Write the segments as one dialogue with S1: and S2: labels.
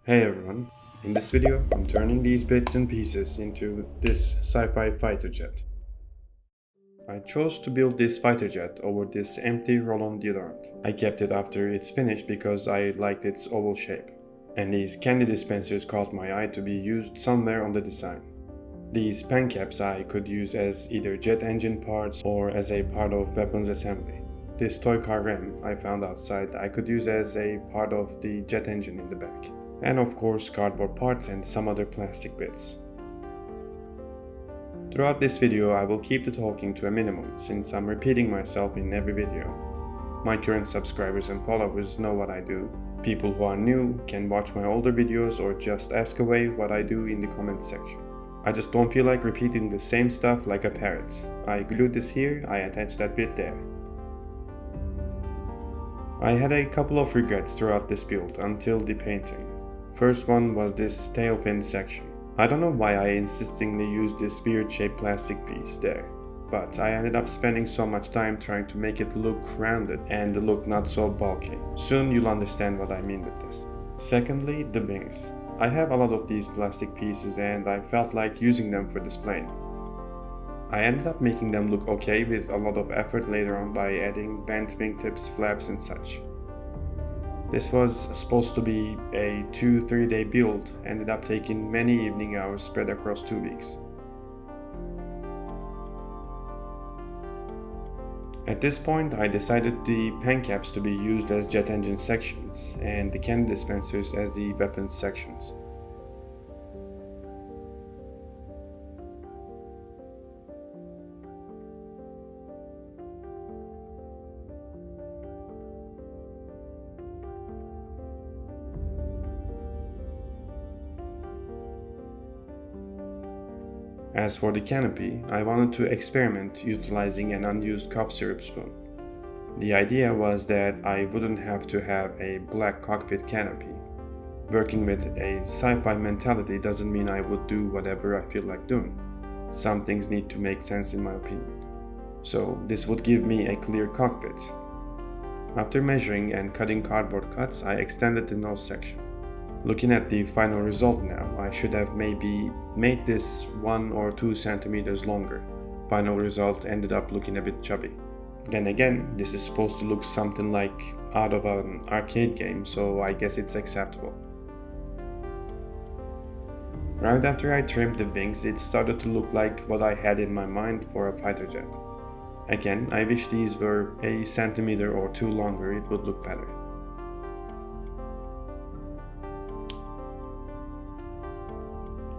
S1: Hey everyone, in this video I'm turning these bits and pieces into this sci-fi fighter jet. I chose to build this fighter jet over this empty roll-on deodorant. I kept it after it's finished because I liked its oval shape. And these candy dispensers caught my eye to be used somewhere on the design. These pen caps I could use as either jet engine parts or as a part of weapons assembly. This toy car ram I found outside I could use as a part of the jet engine in the back. And of course cardboard parts and some other plastic bits. Throughout this video I will keep the talking to a minimum since I'm repeating myself in every video. My current subscribers and followers know what I do. People who are new can watch my older videos or just ask away what I do in the comments section. I just don't feel like repeating the same stuff like a parrot. I glued this here, I attached that bit there. I had a couple of regrets throughout this build until the painting. First one was this tail fin section. I don't know why I insistingly used this weird shaped plastic piece there, but I ended up spending so much time trying to make it look rounded and look not so bulky. Soon you'll understand what I mean with this. Secondly, the wings. I have a lot of these plastic pieces and I felt like using them for displaying. I ended up making them look okay with a lot of effort later on by adding bent wingtips, flaps and such. This was supposed to be a 2-3 day build, ended up taking many evening hours spread across 2 weeks. At this point I decided the pen caps to be used as jet engine sections and the candy dispensers as the weapons sections. As for the canopy, I wanted to experiment utilizing an unused cough syrup spoon. The idea was that I wouldn't have to have a black cockpit canopy. Working with a sci-fi mentality doesn't mean I would do whatever I feel like doing. Some things need to make sense in my opinion. So this would give me a clear cockpit. After measuring and cutting cardboard cuts, I extended the nose section. Looking at the final result now, I should have maybe made this 1 or 2 centimeters longer. Final result ended up looking a bit chubby. Then again, this is supposed to look something like out of an arcade game, so I guess it's acceptable. Right after I trimmed the wings, it started to look like what I had in my mind for a fighter jet. Again, I wish these were a centimeter or 2 longer, it would look better.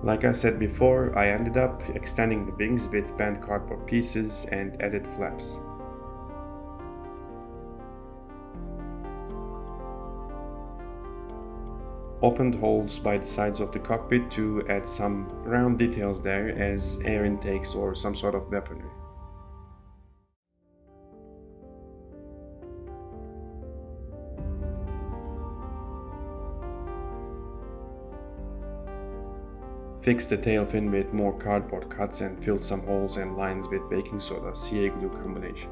S1: Like I said before, I ended up extending the wings with bent cardboard pieces and added flaps. Opened holes by the sides of the cockpit to add some round details there as air intakes or some sort of weaponry. Fixed the tail fin with more cardboard cuts and filled some holes and lines with baking soda CA glue combination.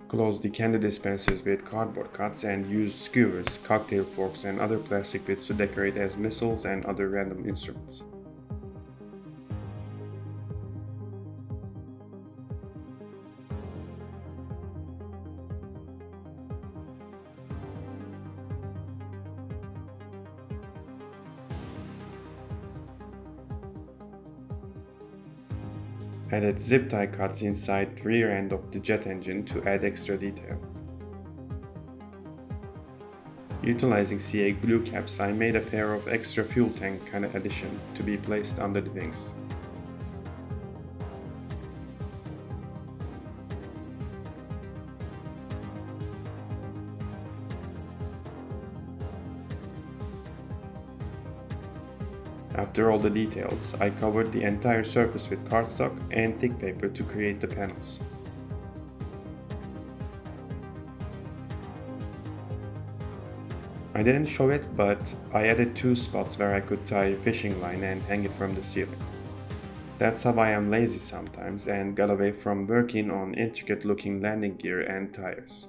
S1: Closed the candy dispensers with cardboard cuts and used skewers, cocktail forks and other plastic bits to decorate as missiles and other random instruments. Added zip tie cuts inside the rear end of the jet engine to add extra detail. Utilizing CA glue caps, I made a pair of extra fuel tank kind of addition to be placed under the wings. After all the details, I covered the entire surface with cardstock and thick paper to create the panels. I didn't show it, but I added 2 spots where I could tie a fishing line and hang it from the ceiling. That's how I am lazy sometimes and got away from working on intricate looking landing gear and tires.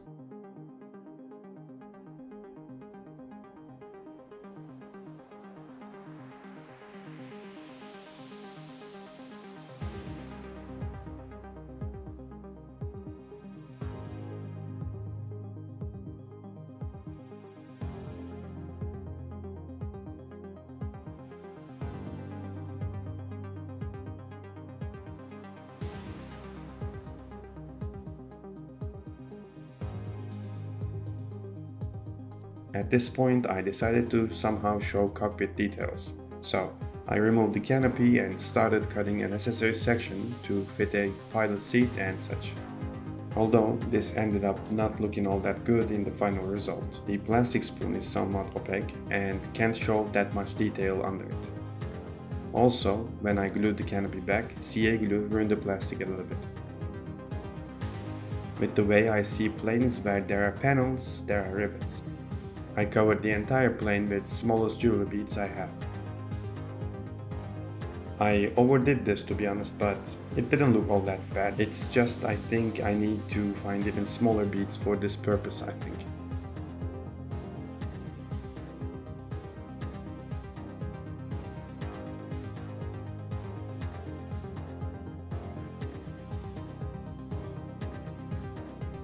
S1: At this point, I decided to somehow show cockpit details. So, I removed the canopy and started cutting a necessary section to fit a pilot seat and such. Although this ended up not looking all that good in the final result, the plastic spoon is somewhat opaque and can't show that much detail under it. Also, when I glued the canopy back, CA glue ruined the plastic a little bit. With the way I see planes where there are panels, there are rivets. I covered the entire plane with smallest jewelry beads I have. I overdid this to be honest, but it didn't look all that bad. It's just I think I need to find even smaller beads for this purpose, I think.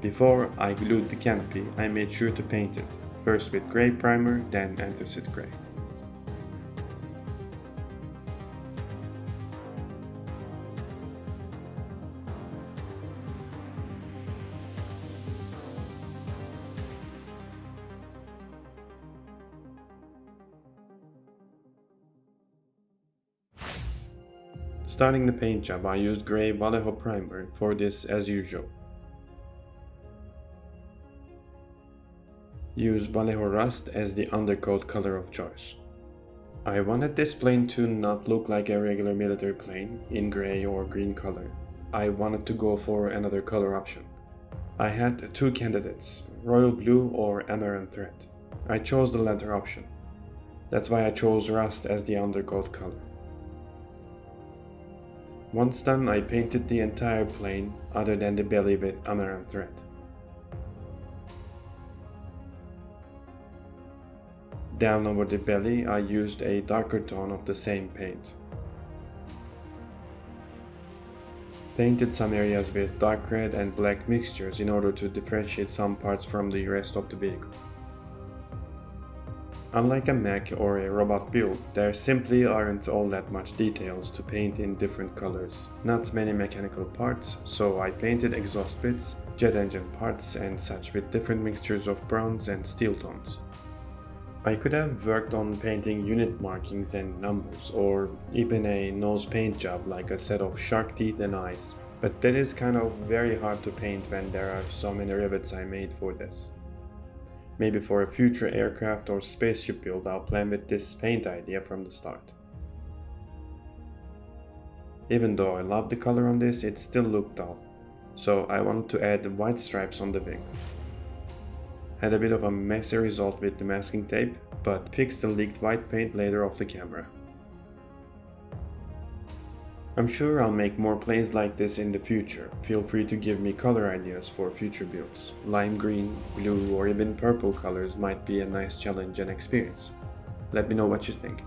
S1: Before I glued the canopy, I made sure to paint it, first with gray primer, then anthracite gray. Starting the paint job, I used gray Vallejo primer for this as usual. Use Vallejo Rust as the undercoat color of choice. I wanted this plane to not look like a regular military plane in gray or green color. I wanted to go for another color option. I had 2 candidates, royal blue or amaranth red. I chose the latter option. That's why I chose rust as the undercoat color. Once done, I painted the entire plane other than the belly with amaranth red. Down over the belly, I used a darker tone of the same paint. Painted some areas with dark red and black mixtures in order to differentiate some parts from the rest of the vehicle. Unlike a mech or a robot build, there simply aren't all that much details to paint in different colors. Not many mechanical parts, so I painted exhaust bits, jet engine parts and such with different mixtures of bronze and steel tones. I could have worked on painting unit markings and numbers, or even a nose paint job like a set of shark teeth and eyes, but that is kind of very hard to paint when there are so many rivets I made for this. Maybe for a future aircraft or spaceship build I'll plan with this paint idea from the start. Even though I love the color on this, it still looked dull, so I wanted to add white stripes on the wings. Had a bit of a messy result with the masking tape, but fixed the leaked white paint later off the camera. I'm sure I'll make more planes like this in the future. Feel free to give me color ideas for future builds. Lime green, blue or even purple colors might be a nice challenge and experience. Let me know what you think.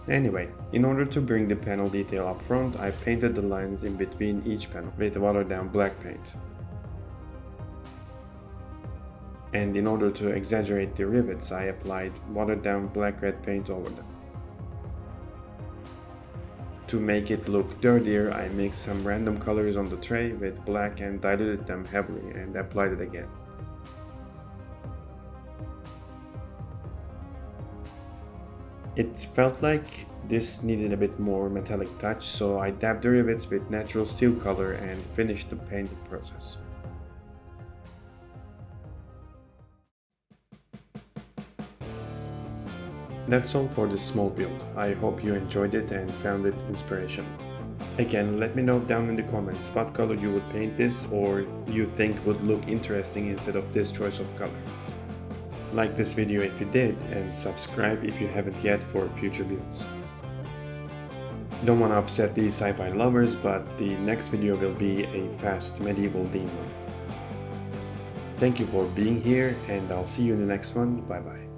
S1: Anyway, in order to bring the panel detail up front, I painted the lines in between each panel with watered down black paint. And in order to exaggerate the rivets, I applied watered down black-red paint over them. To make it look dirtier, I mixed some random colors on the tray with black and diluted them heavily and applied it again. It felt like this needed a bit more metallic touch, so I dabbed the rivets with natural steel color and finished the painting process. That's all for this small build. I hope you enjoyed it and found it inspirational. Again, let me know down in the comments what color you would paint this or you think would look interesting instead of this choice of color. Like this video if you did, and subscribe if you haven't yet for future builds. Don't want to upset these sci-fi lovers, but the next video will be a fast medieval theme one. Thank you for being here, and I'll see you in the next one. Bye bye.